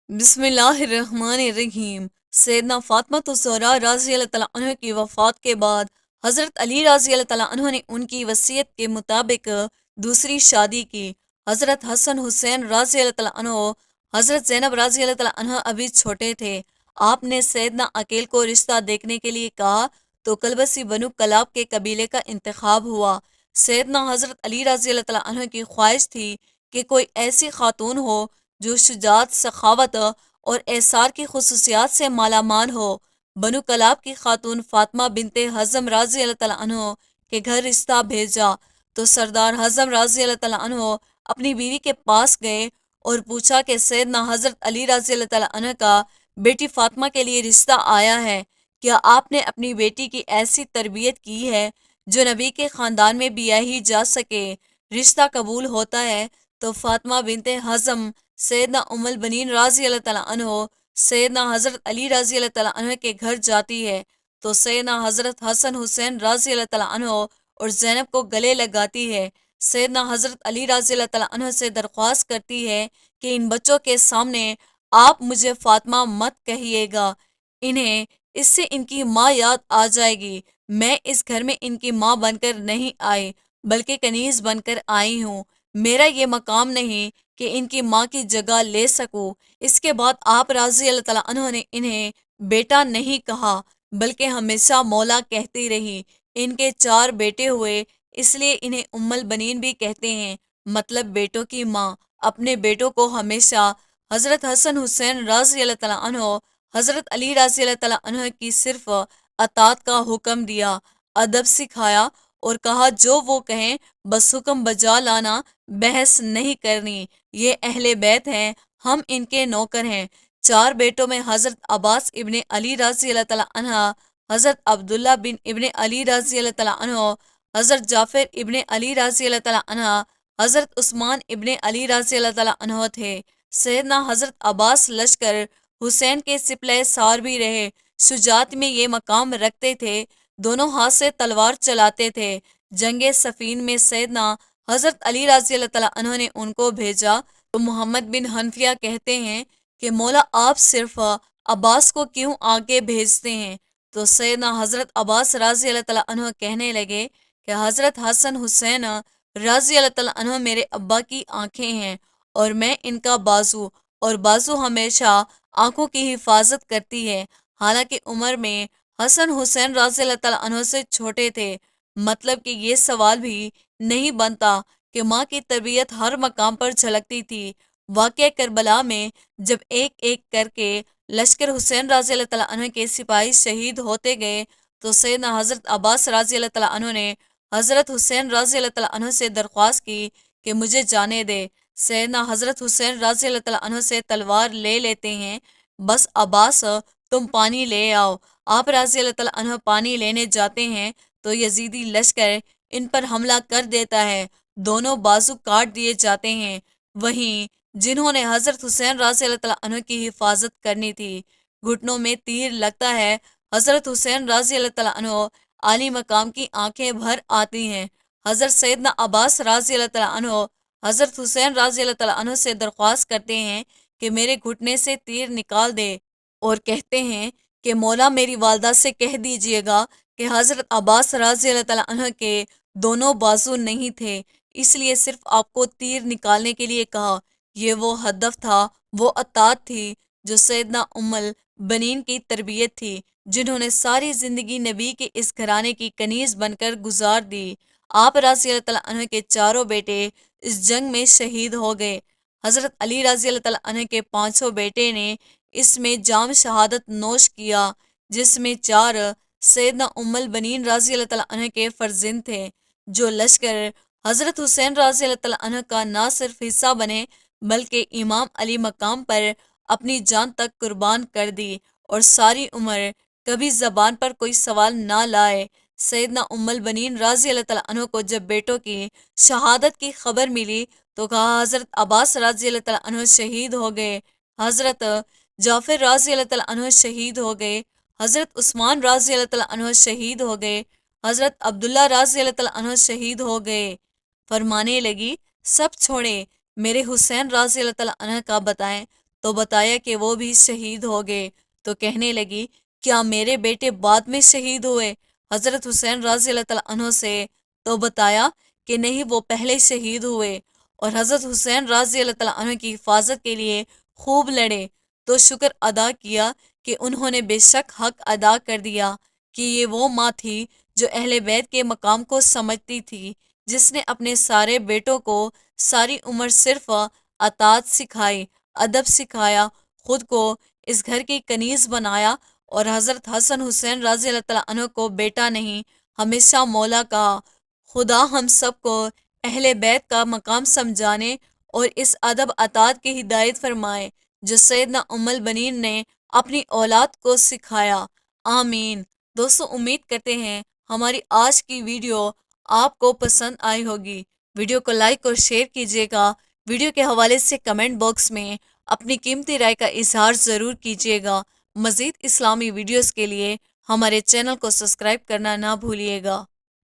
بسم اللہ الرحمن الرحیم۔ سیدنا فاطمہ الزہرا رضی اللہ تعالیٰ عنہ کی وفات کے بعد حضرت علی رضی اللہ تعالیٰ عنہ نے ان کی وصیت کے مطابق دوسری شادی کی۔ حضرت حسن حسین رضی اللہ تعالیٰ عنہ، حضرت زینب رضی اللہ تعالیٰ عنہ ابھی چھوٹے تھے۔ آپ نے سیدنا عقیل کو رشتہ دیکھنے کے لیے کہا تو کلبسی بنو کلاب کے قبیلے کا انتخاب ہوا۔ سیدنا حضرت علی رضی اللہ تعالیٰ عنہ کی خواہش تھی کہ کوئی ایسی خاتون ہو جو شجاعت، سخاوت اور ایثار کی خصوصیات سے مالا مال ہو۔ بنو کلاب کی خاتون فاطمہ بنت حزم رضی اللہ تعالیٰ عنہ کے گھر رشتہ بھیجا تو سردار حزم رضی اللہ تعالیٰ عنہ اپنی بیوی کے پاس گئے اور پوچھا کہ سیدنا حضرت علی رضی اللہ تعالیٰ عنہ کا بیٹی فاطمہ کے لیے رشتہ آیا ہے، کیا آپ نے اپنی بیٹی کی ایسی تربیت کی ہے جو نبی کے خاندان میں بیاہی جا سکے؟ رشتہ قبول ہوتا ہے تو فاطمہ بنت حزم سیدنا ام البنین رضی اللہ تعالیٰ عنہ، سیدنا حضرت علی رضی اللہ تعالیٰ عنہ کے گھر جاتی ہے تو سیدنا حضرت حسن حسین رضی اللہ تعالیٰ عنہ اور زینب کو گلے لگاتی ہے۔ سیدنا حضرت علی رضی اللہ تعالیٰ عنہ سے درخواست کرتی ہے کہ ان بچوں کے سامنے آپ مجھے فاطمہ مت کہیے گا، انہیں اس سے ان کی ماں یاد آ جائے گی۔ میں اس گھر میں ان کی ماں بن کر نہیں آئی بلکہ کنیز بن کر آئی ہوں۔ میرا یہ مقام نہیں کہ ان کی ماں کی جگہ لے سکوں۔ اس کے بعد آپ رضی اللہ تعالیٰ عنہ نے انہیں بیٹا نہیں کہا بلکہ ہمیشہ مولا کہتی رہی۔ ان کے 4 بیٹے ہوئے، اس لیے انہیں ام البنین بھی کہتے ہیں، مطلب بیٹوں کی ماں۔ اپنے بیٹوں کو ہمیشہ حضرت حسن حسین رضی اللہ تعالیٰ عنہ، حضرت علی رضی اللہ تعالیٰ عنہ کی صرف اطاعت کا حکم دیا، ادب سکھایا اور کہا جو وہ کہیں بس حکم بجا لانا، بحث نہیں کرنی۔ یہ اہل بیت ہیں، ہم ان کے نوکر ہیں۔ 4 بیٹوں میں حضرت عباس ابن علی رضی اللہ تعالیٰ عنہ، حضرت عبداللہ بن ابن علی رضی اللہ تعالیٰ عنہ، حضرت جعفر ابن علی رضی اللہ تعالیٰ عنہ، حضرت عثمان ابن علی رضی اللہ تعالیٰ عنہ تھے۔ سیدنا حضرت عباس لشکر حسین کے سپلہ سار بھی رہے، شجاعت میں یہ مقام رکھتے تھے، دونوں ہاتھ سے تلوار چلاتے تھے۔ جنگ صفین میں سیدنا حضرت علی رضی اللہ تعالیٰ عنہ نے ان کو بھیجا تو محمد بن حنفیہ کہتے ہیں کہ مولا آپ صرف عباس کو کیوں آگے بھیجتے ہیں؟ تو سیدنا حضرت عباس رضی اللہ تعالیٰ عنہ کہنے لگے کہ حضرت حسن حسین رضی اللہ تعالیٰ عنہ میرے ابا کی آنکھیں ہیں اور میں ان کا بازو، اور بازو ہمیشہ آنکھوں کی حفاظت کرتی ہے۔ حالانکہ عمر میں حسن حسین رضی اللہ تعالیٰ عنہ سے چھوٹے تھے، مطلب کہ یہ سوال بھی نہیں بنتا کہ ماں کی تربیت ہر مقام پر جھلکتی تھی۔ واقعہ کربلا میں جب ایک ایک کر کے لشکر حسین رضی اللہ تعالیٰ عنہ کے سپاہی شہید ہوتے گئے تو سیدنا حضرت عباس رضی اللہ تعالیٰ عنہ نے حضرت حسین رضی اللہ تعالیٰ عنہ سے درخواست کی کہ مجھے جانے دے۔ سیدنا حضرت حسین رضی اللہ تعالیٰ عنہ سے تلوار لے لیتے ہیں، بس عباس تم پانی لے آؤ۔ آپ رضی اللہ تعالیٰ عنہ پانی لینے جاتے ہیں تو یزیدی لشکر ان پر حملہ کر دیتا ہے، دونوں بازو کاٹ دیے جاتے ہیں۔ وہیں جنہوں نے حضرت حسین رضی اللہ تعالیٰ عنہ کی حفاظت کرنی تھی، گھٹنوں میں تیر لگتا ہے۔ حضرت حسین رضی اللہ تعالیٰ عنہ عالی مقام کی آنکھیں بھر آتی ہیں۔ حضرت سیدنا عباس رضی اللہ تعالیٰ عنہ حضرت حسین رضی اللہ تعالیٰ عنہ سے درخواست کرتے ہیں کہ میرے گھٹنے سے تیر نکال دے، اور کہتے ہیں کہ مولا میری والدہ سے کہہ دیجئے گا کہ حضرت عباس رضی اللہ تعالیٰ عنہ کے دونوں بازو نہیں تھے، اس لیے صرف آپ کو تیر نکالنے کے لیے کہا۔ یہ وہ ہدف تھا، وہ اطاعت تھی جو سیدنا ام البنین کی تربیت تھی، جنہوں نے ساری زندگی نبی کے اس گھرانے کی کنیز بن کر گزار دی۔ آپ رضی اللہ تعالیٰ عنہ کے 4 بیٹے اس جنگ میں شہید ہو گئے۔ حضرت علی رضی اللہ تعالیٰ عنہ کے 5 بیٹے نے اس میں جام شہادت نوش کیا، جس میں 4 سیدنا ام البنین رضی اللہ تعالیٰ عنہ کے فرزند تھے، جو لشکر حضرت حسین رضی اللہ تعالیٰ عنہ کا نہ صرف حصہ بنے بلکہ امام علی مقام پر اپنی جان تک قربان کر دی اور ساری عمر کبھی زبان پر کوئی سوال نہ لائے۔ سیدنا ام البنین رضی اللہ تعالیٰ عنہ کو جب بیٹوں کی شہادت کی خبر ملی تو کہا حضرت عباس رضی اللہ تعالیٰ عنہ شہید ہو گئے، حضرت جعفر رضی اللہ تعالیٰ عنہ شہید ہو گئے، حضرت عثمان رضی اللہ تعالیٰ عنہ شہید ہو گئے، حضرت عبداللہ رضی اللہ تعالیٰ عنہ شہید ہو گئے۔ فرمانے لگی سب چھوڑیں، میرے حسین رضی اللہ تعالیٰ عنہ کا بتائیں۔ تو بتایا کہ وہ بھی شہید ہو گئے، تو کہنے لگی کیا میرے بیٹے بعد میں شہید ہوئے حضرت حسین رضی اللہ تعالیٰ عنہ سے؟ تو بتایا کہ نہیں، وہ پہلے شہید ہوئے اور حضرت حسین رضی اللہ تعالیٰ عنہ کی حفاظت کے لیے خوب لڑے، تو شکر ادا کیا کہ انہوں نے بے شک حق ادا کر دیا کہ یہ وہ ماں تھی جو اہل بیت کے مقام کو سمجھتی تھی، جس نے اپنے سارے بیٹوں کو ساری عمر صرف اطاعت سکھائی، ادب سکھایا، خود کو اس گھر کی کنیز بنایا اور حضرت حسن حسین رضی اللہ تعالیٰ عنہ کو بیٹا نہیں ہمیشہ مولا کہا۔ خدا ہم سب کو اہل بیت کا مقام سمجھانے اور اس ادب اطاعت کی ہدایت فرمائے جو سیدنا ام البنین نے اپنی اولاد کو سکھایا، آمین۔ دوستو، امید کرتے ہیں ہماری آج کی ویڈیو آپ کو پسند آئی ہوگی۔ ویڈیو کو لائک اور شیئر کیجیے گا۔ ویڈیو کے حوالے سے کمنٹ باکس میں اپنی قیمتی رائے کا اظہار ضرور کیجیے گا۔ مزید اسلامی ویڈیوز کے لیے ہمارے چینل کو سبسکرائب کرنا نہ بھولیے گا۔